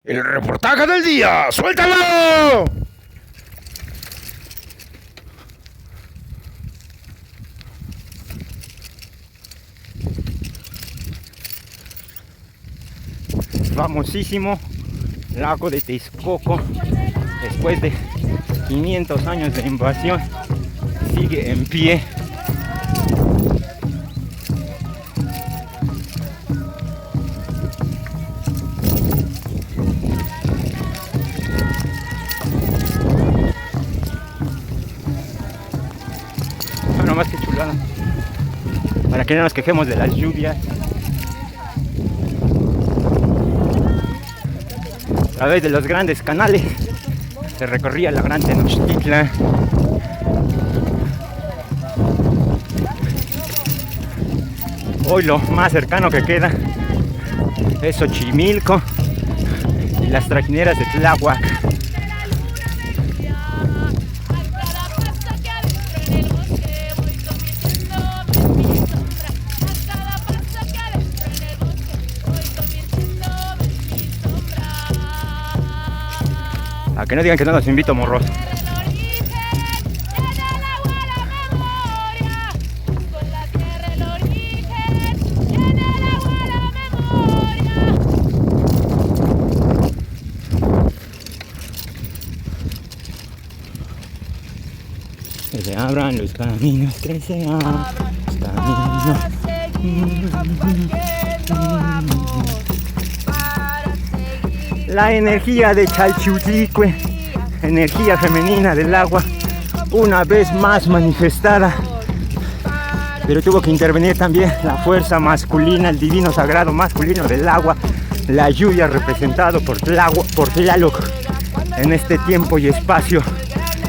El reportaje del día, ¡suéltalo! Famosísimo lago de Texcoco, después de 500 años de invasión, sigue en pie. Bueno, más que chulada, para que no nos quejemos de las lluvias. A través de los grandes canales se recorría la gran Tenochtitlan. Hoy lo más cercano que queda es Xochimilco y las trajineras de Tláhuac. A que no digan que no los invito, morros. Que se abran los caminos, que se abran los caminos. La energía de Chalchiuhtlicue, energía femenina del agua, una vez más manifestada. Pero tuvo que intervenir también la fuerza masculina, el divino sagrado masculino del agua, la lluvia representado por Tlaloc en este tiempo y espacio,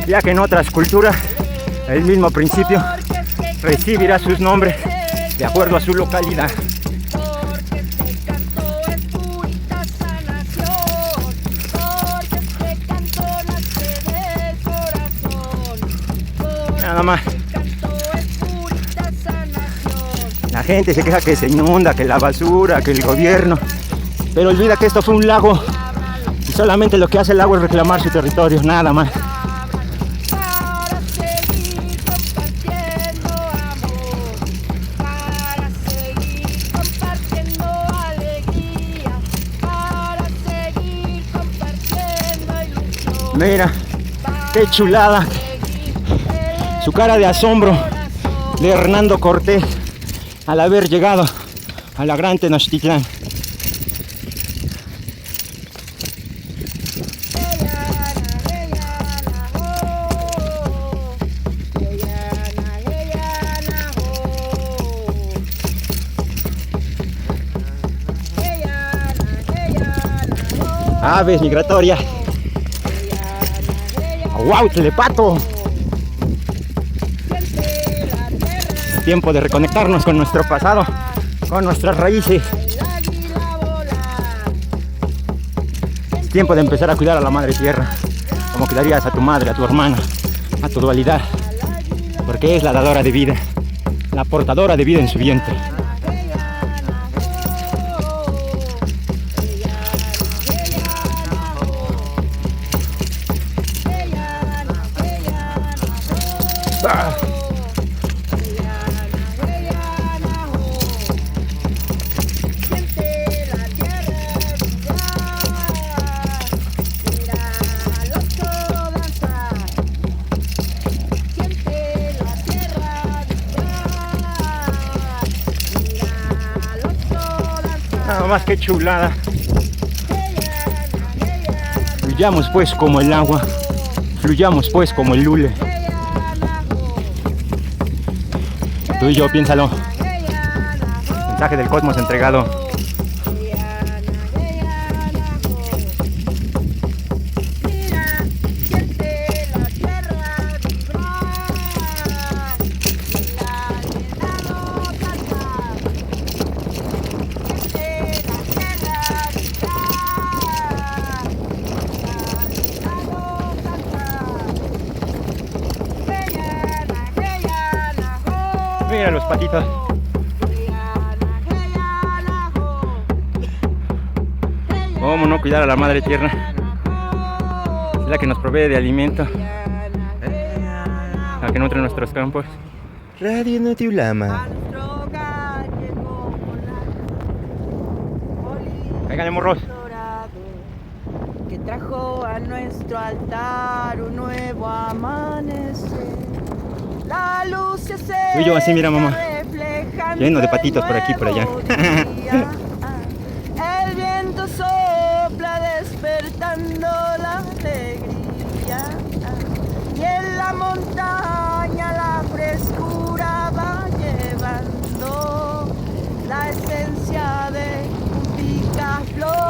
ya que en otras culturas el mismo principio recibirá sus nombres de acuerdo a su localidad. Nada más. La gente se queja que se inunda, que la basura, que el gobierno, pero olvida que esto fue un lago y solamente lo que hace el lago es reclamar su territorio, nada más. Mira, qué chulada. Su cara de asombro de Hernando Cortés al haber llegado a la gran Tenochtitlán. Aves migratorias. ¡Wow, telepato! Tiempo de reconectarnos con nuestro pasado, con nuestras raíces. Es tiempo de empezar a cuidar a la madre tierra, como cuidarías a tu madre, a tu hermana, a tu dualidad, porque es la dadora de vida, la portadora de vida en su vientre. ¡Ah! Nada más que chulada. Fluyamos pues como el agua, fluyamos pues como el lule. Tú y yo, piénsalo. Mensaje del cosmos entregado. Mira los patitos. ¿Cómo no cuidar a la madre tierra. Es la que nos provee de alimento, la que nutre nuestros campos. Radio Noti Ulama. Véngale, morros. Que trajo a nuestro altar un nuevo amanecer. La luz se acerca, y yo así, mira, mamá, reflejando lleno de patitos por aquí y por allá. El viento sopla despertando la alegría. Y en la montaña la frescura va llevando la esencia de un picaflor.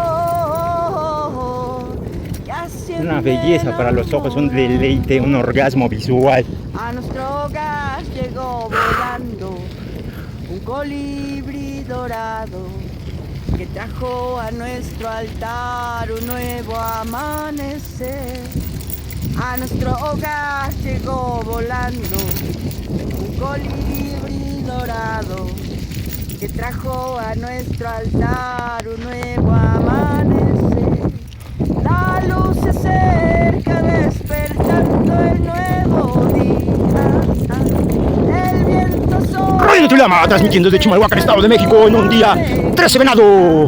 Una belleza para los ojos, un deleite, un orgasmo visual. A nuestro hogar llegó volando un colibrí dorado que trajo a nuestro altar un nuevo amanecer. A nuestro hogar llegó volando un colibrí dorado que trajo a nuestro altar un nuevo amanecer. La luz se acerca despertando el nuevo día. El viento sopla. Radio Noti Ulama, transmitiendo desde Chimalhuacán, Estado de México, en un día 13 venado.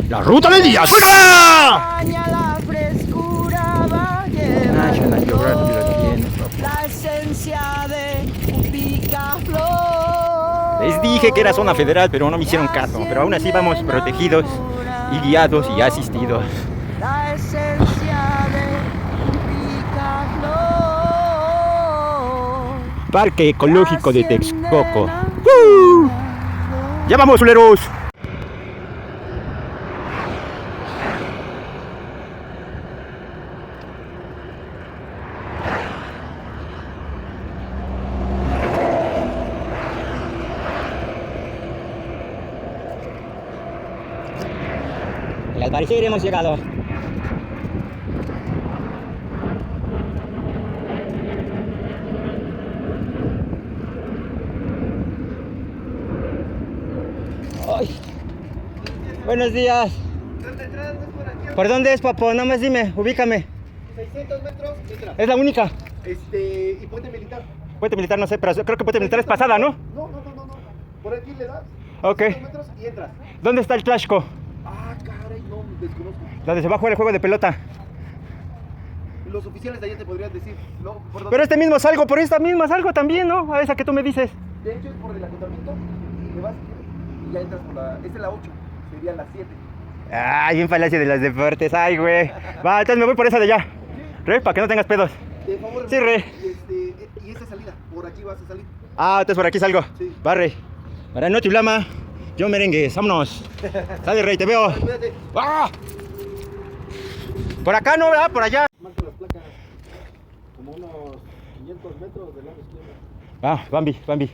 La ruta del día. ¡Suéltala! La frescura va llevando la esencia de un picaflor. Les dije que era zona federal, pero no me hicieron caso. Pero aún así vamos protegidos y guiados y asistidos. La esencia de un picaflor. Parque Ecológico de Texcoco. ¡Ya vamos, Uleros! Y al parecer hemos llegado. Ay. Buenos días. ¿Por dónde es, papo? Nada más dime, ubícame. 600 metros, entra. Es la única. Y puente militar. Puente militar no sé, pero creo que puente militar es pasada, ¿no? No. Por aquí le das. Ok. 600 metros y entras. ¿Dónde está el Tlaxco? Ah, caray, no, desconozco. Donde se va a jugar el juego de pelota. Los oficiales de allá te podrían decir, no, por dónde. Pero este mismo salgo, por esta misma salgo también, ¿no? A esa que tú me dices. De hecho es por el acotamiento y le vas y ya entras por la. Esta es la 8, sería la 7. Ay, bien Palacio de los Deportes, ay, güey. Va, entonces me voy por esa de allá. Re, para que no tengas pedos. De favor, Sí, Re. Y esta salida, por aquí vas a salir. Ah, entonces por aquí salgo. Sí. Va, Re. Radio Noti Ulama, yo merengue, vámonos. Sale, Rey, te veo. Cuídate. ¡Ah! Por acá no, ¿verdad? Por allá. Marca las placas como unos 500 metros del lado izquierdo. Ah, Bambi.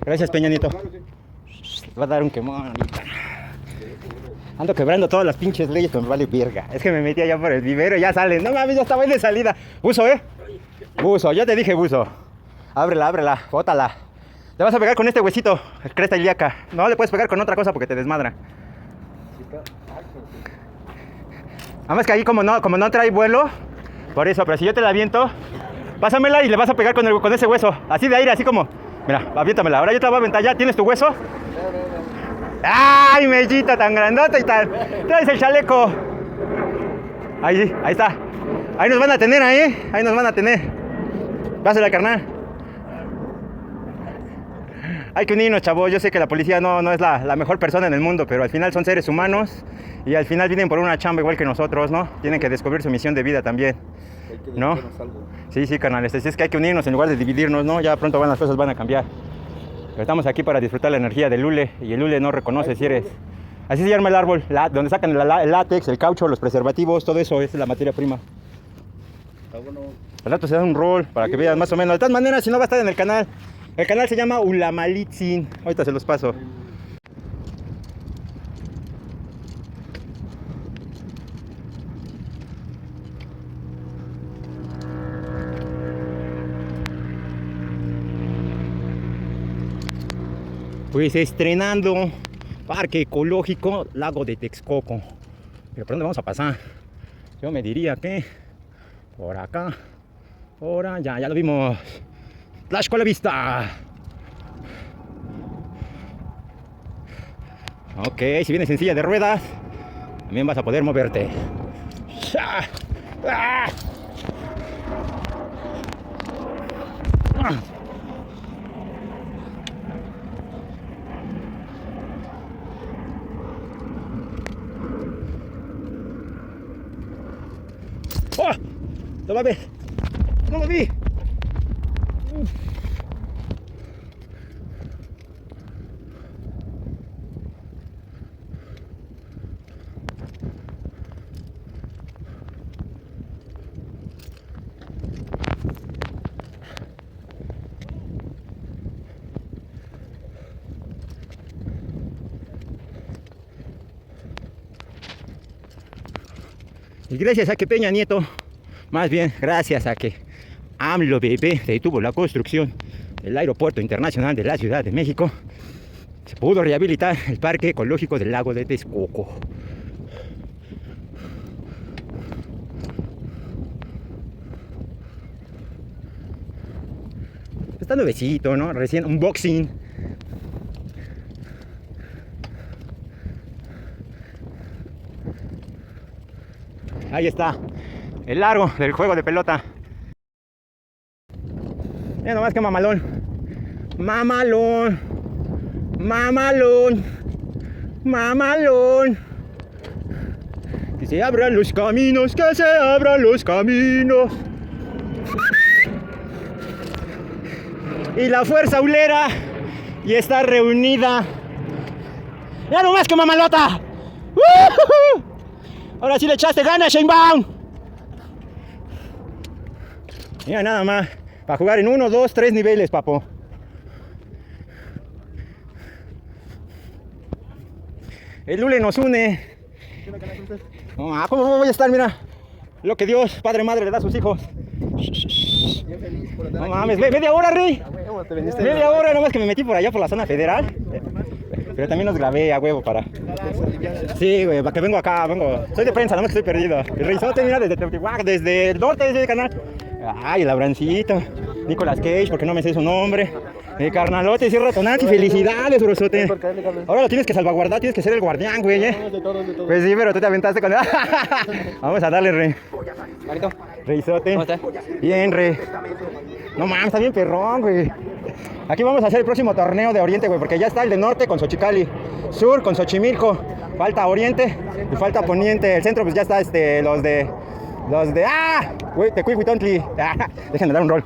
Gracias, Peña Nieto. Claro, sí. Va a dar un quemón ahorita. Ando quebrando todas las pinches leyes, pero me vale verga. Es que me metí allá por el vivero y ya salen. No mames, ya estaba ahí de salida. Buzo, Buzo, ya te dije buzo. Ábrela, bótala. Te vas a pegar con este huesito, el cresta ilíaca. No le puedes pegar con otra cosa porque te desmadra. Además que ahí como no trae vuelo, por eso, pero si yo te la aviento, pásamela y le vas a pegar con ese hueso. Así de aire, así como. Mira, aviéntamela. Ahora yo te la voy a aventar ya. ¿Tienes tu hueso? ¡Ay, mellita tan grandota y tal! Traes el chaleco. Ahí está. Ahí nos van a tener, ahí nos van a tener. Pásala, carnal. Hay que unirnos, chavos. Yo sé que la policía no es la mejor persona en el mundo, pero al final son seres humanos y al final vienen por una chamba igual que nosotros, ¿no? Tienen que descubrir su misión de vida también, ¿no? Sí, carnales. Es que hay que unirnos en lugar de dividirnos, ¿no? Ya pronto las cosas van a cambiar. Pero estamos aquí para disfrutar la energía del hule y el hule no reconoce si eres... Así se llama el árbol, donde sacan el látex, el caucho, los preservativos, todo eso es la materia prima. Está bueno. Al rato se da un rol para que vean más o menos. De todas maneras, si no va a estar en el canal. El canal se llama Ulamalitzin. Ahorita se los paso. Pues estrenando Parque Ecológico Lago de Texcoco. Pero ¿por dónde vamos a pasar? Yo me diría que por acá, por allá, ya lo vimos. Tlaxcala Vista. Ok, si vienes en silla de ruedas, también vas a poder moverte. ¡Ah! ¡Ah! ¡Oh! ¡No me vi! ¡No me vi! Y gracias a que Peña Nieto, más bien gracias a que AMLO bebé detuvo la construcción del Aeropuerto Internacional de la Ciudad de México, se pudo rehabilitar el Parque Ecológico del Lago de Texcoco. Está nuevecito, ¿no? Recién unboxing. Ahí está, el largo del juego de pelota. Mira nomás que mamalón. Mamalón. Mamalón. Mamalón. Que se abran los caminos, que se abran los caminos. Y la fuerza hulera y está reunida. Mira nomás que mamalota. Ahora sí le echaste ganas, Sheinbaum. Mira nada más, para jugar en 1, 2, 3 niveles, papo. El Lule nos une. ¿Cómo voy a estar? Mira, lo que Dios, Padre, Madre le da a sus hijos. No mames, media hora, Rey. Media hora, nomás que me metí por allá por la zona federal. Pero también los grabé a huevo para... Sí, güey, para que vengo acá, Soy de prensa, nomás que estoy perdido. El Reizote, mira, desde Teotihuacán, desde el norte de ese canal. Ay, el Abrancito. Nicolas Cage, porque no me sé su nombre. Carnalote, cierra Tonanzi, felicidades, brosote. Ahora lo tienes que salvaguardar, tienes que ser el guardián, güey, Pues sí, pero tú te aventaste con... Vamos a darle, Rey. Reizote. ¿Cómo estás? Bien, Rey. No mames, está bien perrón, güey. Aquí vamos a hacer el próximo torneo de Oriente, güey, porque ya está el de Norte con Xochicali, Sur con Xochimilco, falta Oriente y falta Poniente. El centro, pues ya está los de... ¡Ah! Güey, Tecuihuitontli. Déjenme dar un rol.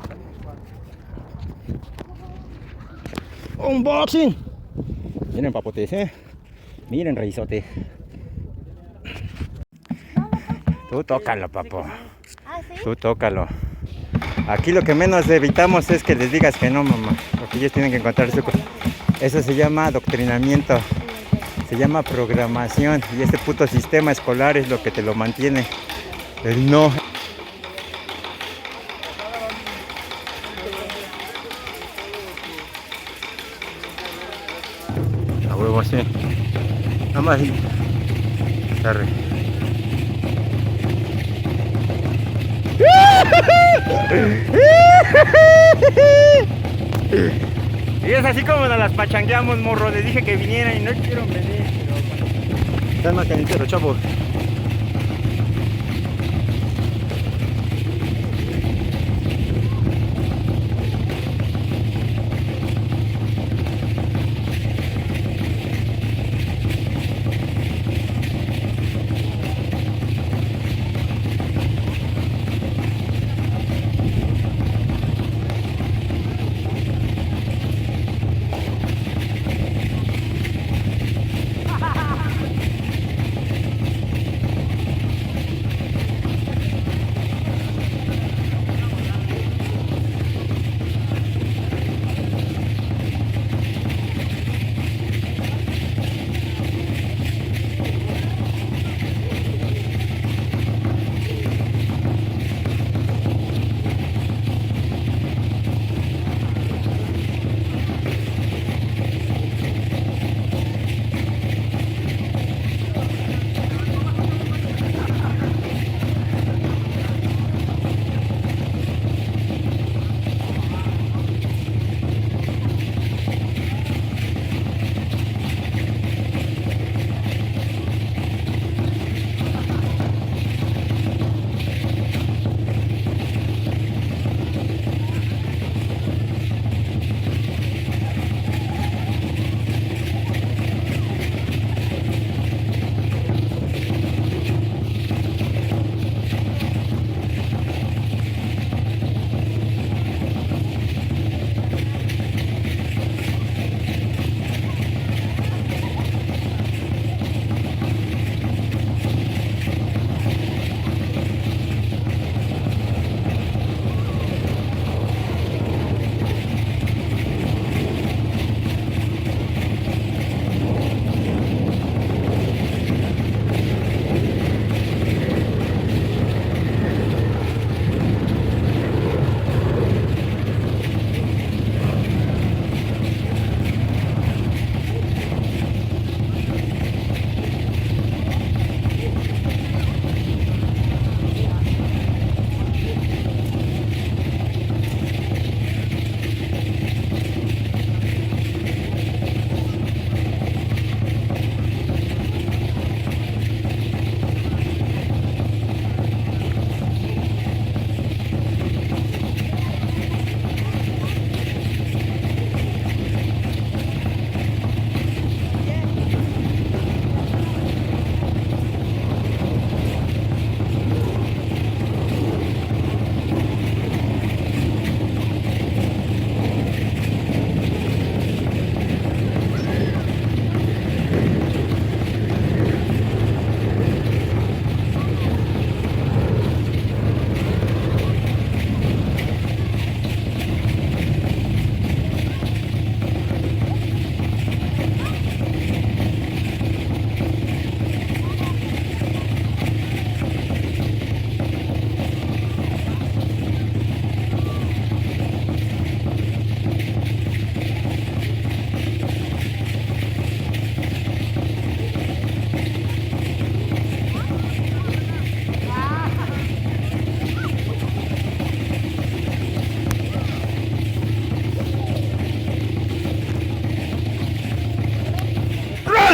Unboxing. Miren, papotes, Miren, Reizote. Tú tócalo, papo. Tú tócalo. Aquí lo que menos evitamos es que les digas que no, mamá, porque ellos tienen que encontrar su... Eso se llama adoctrinamiento, se llama programación, y este puto sistema escolar es lo que te lo mantiene. El no. A huevo, sí. Nada más. Arre. Y es así como nos las pachangueamos, morro. Les dije que vinieran y no quiero venir, pero... Están más calientes, chavos.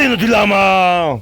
Radio Nutilama.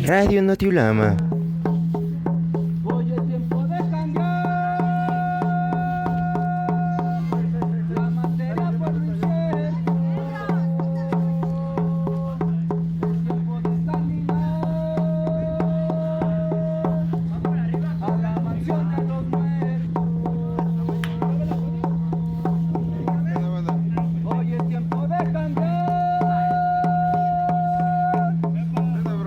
Radio Notiulama. Hoy es tiempo de cambiar la materia por lo incierto. Es tiempo de caminar a la mansión de los muertos. Hoy es tiempo de cambiar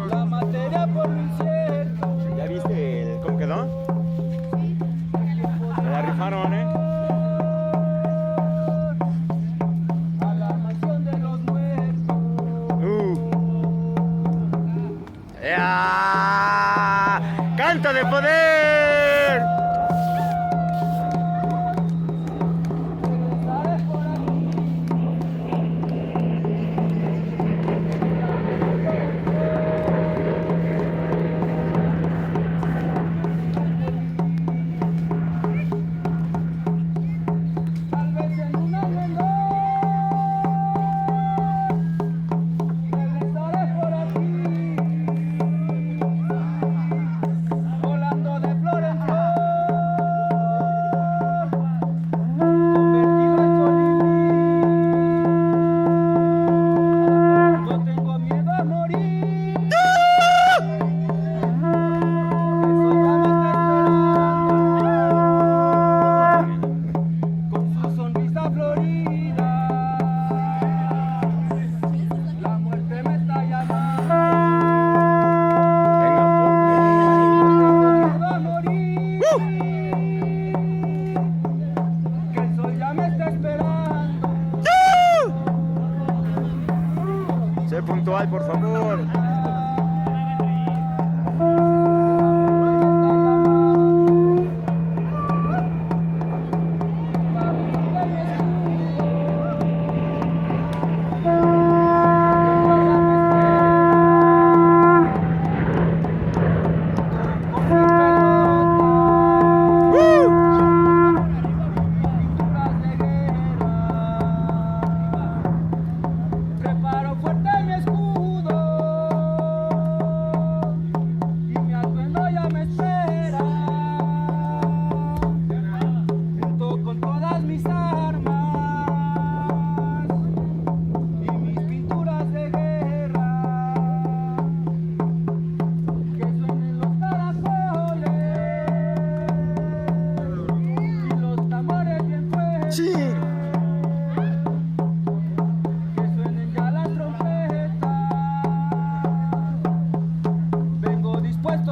la materia por lo incierto. ¿Ya viste cómo quedó? Me la rifaron, ¿eh? A la mansión de los muertos. ¡Ya! ¡Canto de poder! Regresaré por aquí. Tal vez en una reloj. Regresaré por aquí. Volando de flor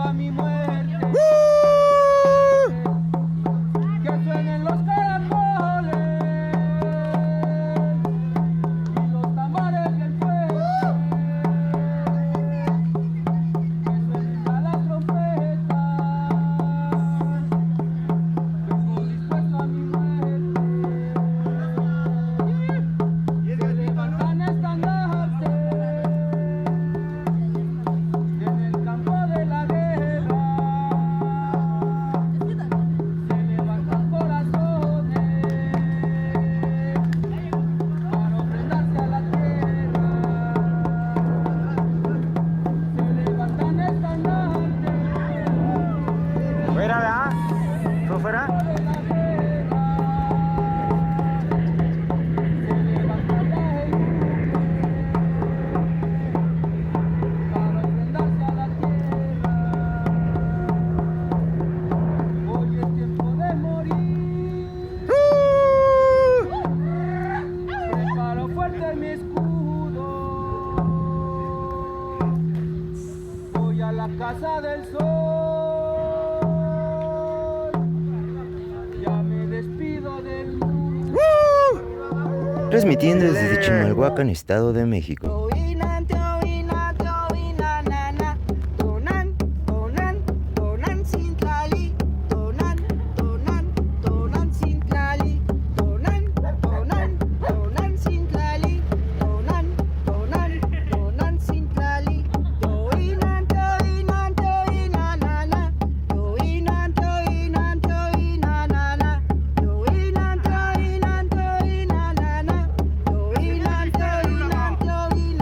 a mi muerte. Que suenen los caracoles y los tambores bien fuertes. Que suenen a las trompetas. Vengo dispuesto a mi muerte. Se levantan estandartes en el campo de la guerra. Se levantan corazones para ofrendarse a la tierra. Se levantan estandartes Fuera, ¿verdad? ¿Fue fuera? de la guerra. Se levantan el para ofrendarse a la tierra. Hoy es tiempo de morir. Preparo fuerte mi escudo. Voy a la casa del sol. Ya me despido del mundo. Transmitiendo desde Chimalhuacán, Estado de México. Toinan, toinan, toinan, nana. Tonan, tonan, tonan, Cintlali. Tonan, tonan, tonan, Cintlali. Tonan, tonan, tonan, Cintlali. Tonan, tonan, tonan, Cintlali. Toinan, toinan, toinan, nana. Toinan, toinan, toinan, nana. Toinan, toinan, toinan, nana. Toinan, toinan, toinan,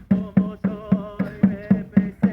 Como soy de pesar.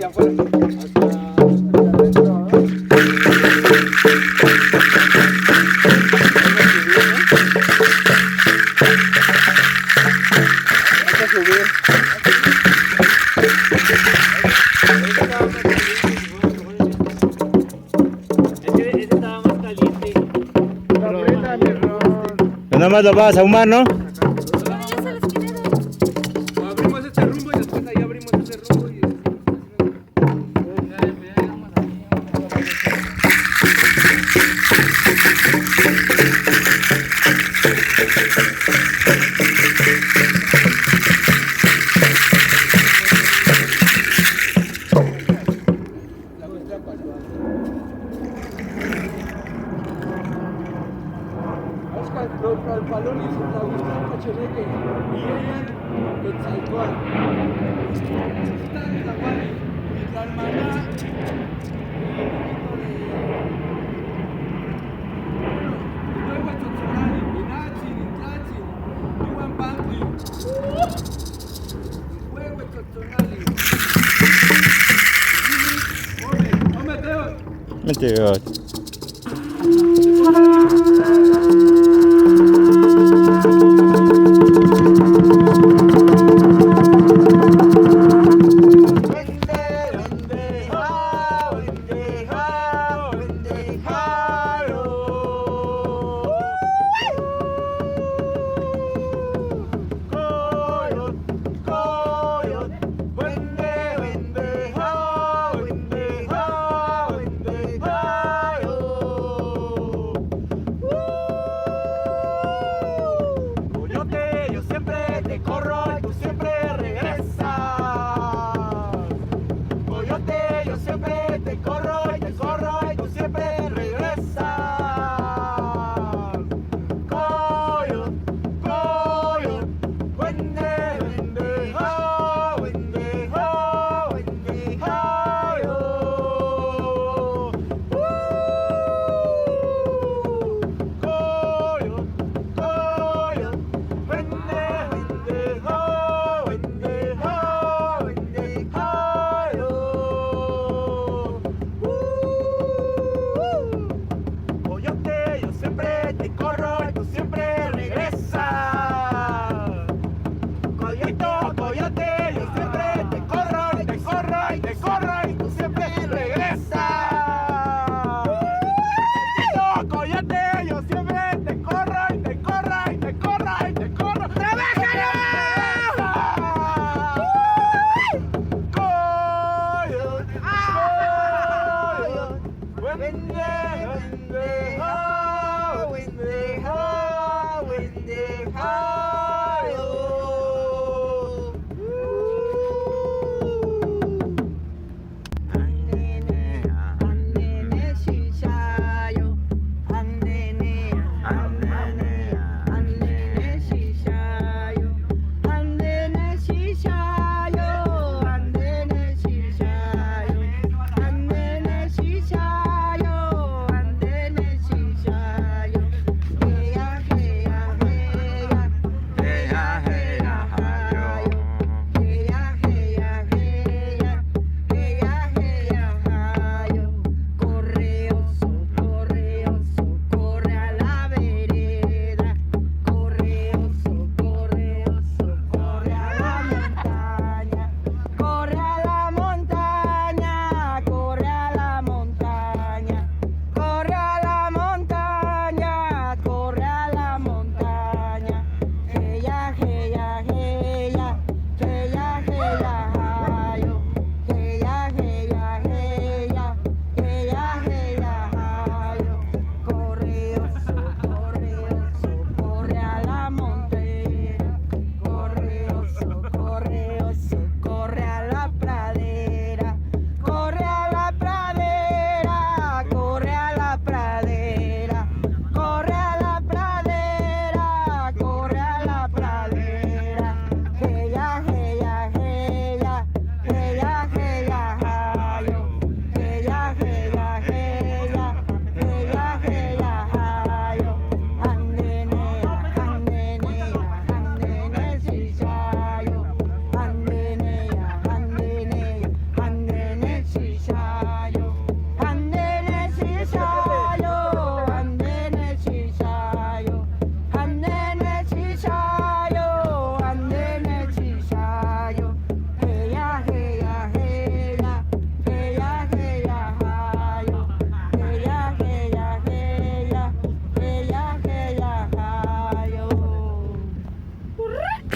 allá afuera. Hasta adentro, ¿no? Hay que subir. Ese estaba más caliente. Nada más lo vas a ahumar, ¿no? Abrimos este rumbo y después ahí abrimos ese rumbo y... La vuelta pasó. Oscar, los balones, la vuelta pachereque. Y ella, el salcual. Están en la guay. Y la hermana. Luego el Chochorani, Minachin, Intlachin, Iwan Bangli. Luego el Chochorani. Hombre, Teo. Meteor. Coyote, yo siempre te corro y tú siempre regresas. Coyote, yo siempre te corro y tú siempre regresas. Coyote, coyote, wende, wende, ho, wende, ho, wende, ho, yo. Coyote, coyote. Coyote, yo siempre te corro y tú siempre regresas. Coyote, coyote, yo siempre te corro y te corro y te corro y tú siempre regresas. Coyote, yo siempre te corro y te corro y te corro y te corro. ¡Trabájalo! Coyote, coyote, wende, wende, ho, wende, ho, wende, ho, yo. Andene, shishayo. Andene, andene, shishayo. Andene, shishayo. Andene, shishayo. Andene, shishayo. Andene, shishayo.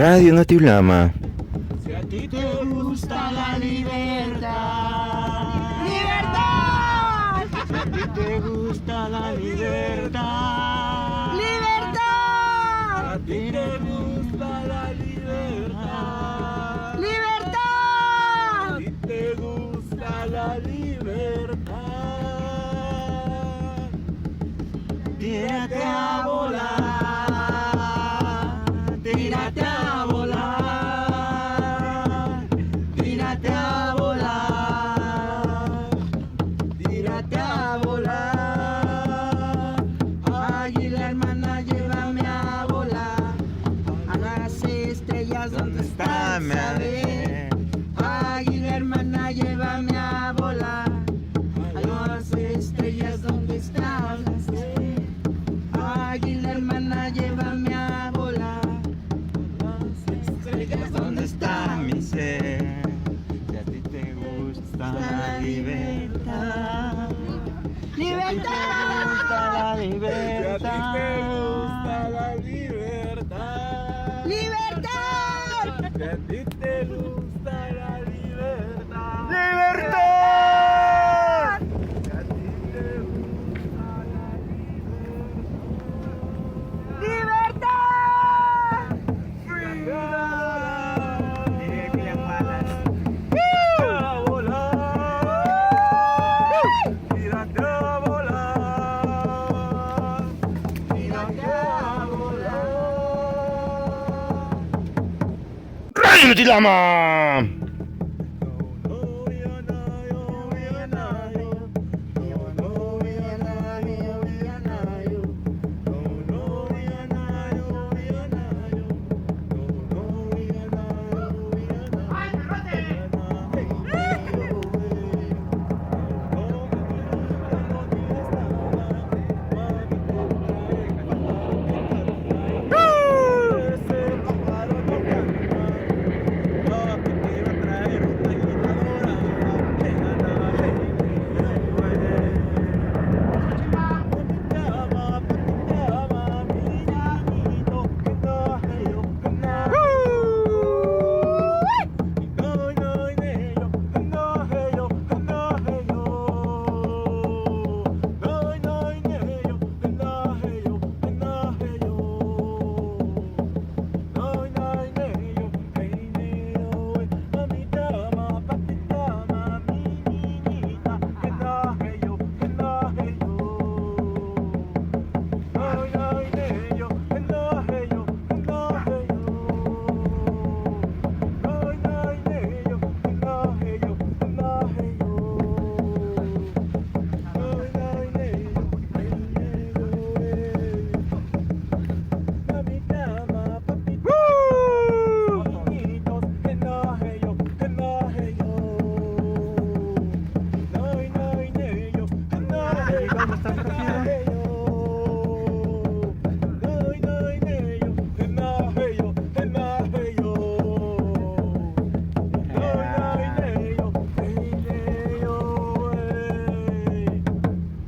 Radio Noti Ulama. Si a ti te gusta la libertad, ¡Libertad! si a ti te gusta la libertad, ¡Libertad! a ti te gusta la libertad, ¡Libertad! a ti te gusta la libertad, tírate a volar, tírate a volar, tírate a volar, tírate a volar. Águila hermana, llévame a volar a las estrellas donde están, saber. Águila hermana, llévame a volar a las estrellas donde están, saber. Águila hermana, llévame a volar a las estrellas donde está mi ser. Si a ti te gusta la libertad, ¡Libertad! si a ti te gusta la libertad, ¡Libertad! si a ti te gusta la libertad, ¡Libertad! si a ti te gusta la ¡Libertad! tírate a volar, tírate a volar. Radio Noti Ulama.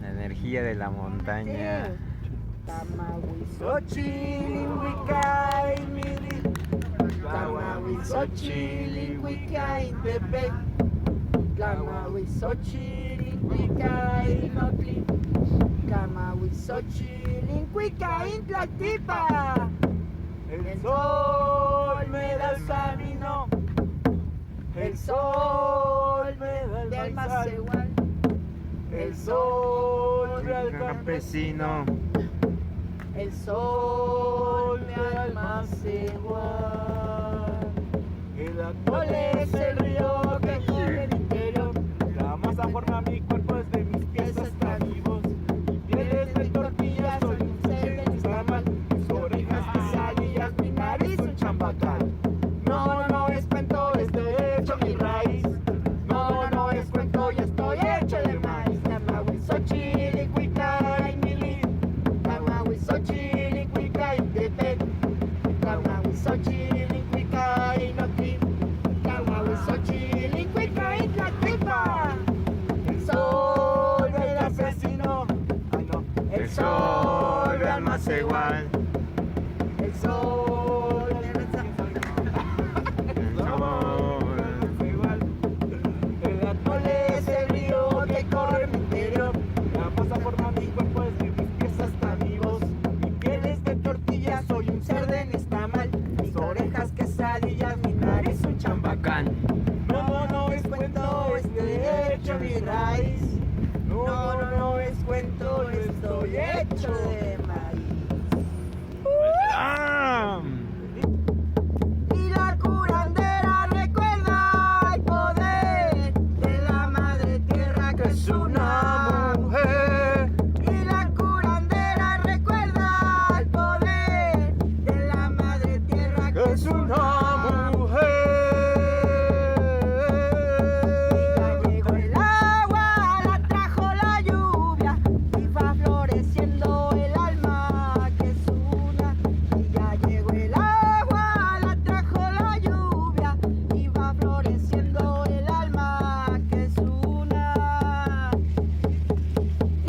La energía de la montaña. El sol me da el camino, el sol me da el maizal, el sol me da el campesino, El sol me da el más igual. El atol es el río que corre el interior, la masa forma mi cuerpo desde mis pies hasta mi voz. Mi piel es de tortilla, soy un ser de nixtamal, mis orejas, quesadillas, mi nariz un champacal. No, no es cuento, es de hecho mi raíz. No, no es cuento, ya estoy hecho de maíz. Tamahuizochili, cuicay, mili. Tamahuizochili, cuicay, tepec. Tamahuizochili, cuicay, noquín. Tamahuizochili, cuicay, tlaquipa. El sol del asesino. Ay no, el sol del más igual. El sol del asesino. hecho mi raíz. No, no es cuento, estoy hecho de maíz. ¡Ah! Y la curandera recuerda el poder de la madre tierra que es una mujer. Y la curandera recuerda el poder de la madre tierra que es una mujer. Y ya llegó el agua, la trajo la lluvia y va floreciendo el alma que es una. Y ya llegó el agua, la trajo la lluvia y va floreciendo el alma que es una.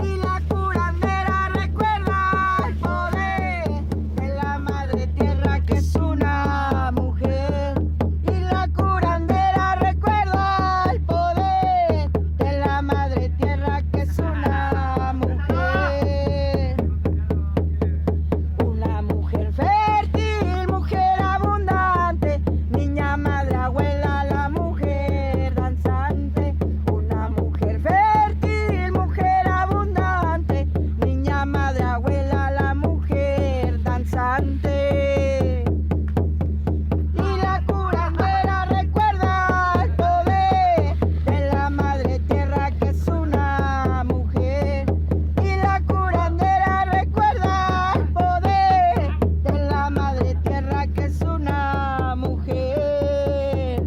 Y la curandera recuerda el poder de la madre tierra que es una mujer. Y la curandera recuerda el poder de la madre tierra que es una mujer. Una mujer fértil, mujer abundante, niña, madre, abuela, la mujer danzante. Una mujer fértil, mujer abundante, niña, madre, abuela, la mujer danzante. Y la curandera recuerda el poder de la madre tierra que es una mujer. Y la curandera recuerda el poder de la madre tierra que es una mujer.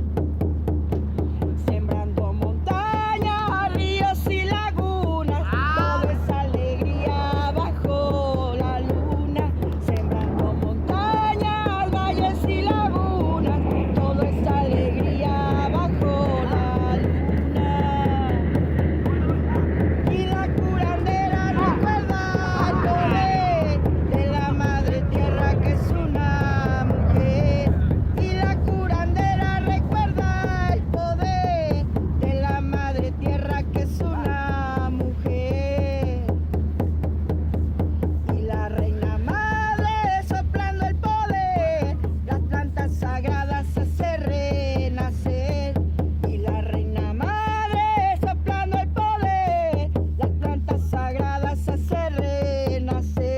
Sembrando montañas, ríos y lagunas, todo es alegría bajo la luna. Sembrando montañas, valles y lagunas, todo es alegría bajo la luna. Y la curandera recuerda el poder de la madre tierra que es una mujer. Y la curandera recuerda el poder de la madre tierra que es una mujer. Y la reina madre soplando el poder, las plantas sagradas hace renacer. Y la reina madre soplando el poder, las plantas sagradas hace renacer.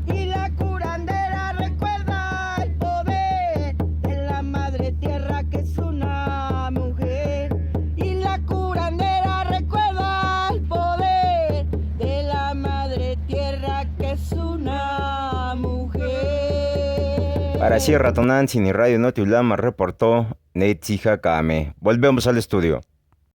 Y la curandera recuerda el poder de la madre tierra que es una mujer. Y la curandera recuerda el poder de la madre tierra que es una mujer. Para Sierra Tonantzin y Radio Noti Ulama reportó Netzija Kame. Volvemos al estudio.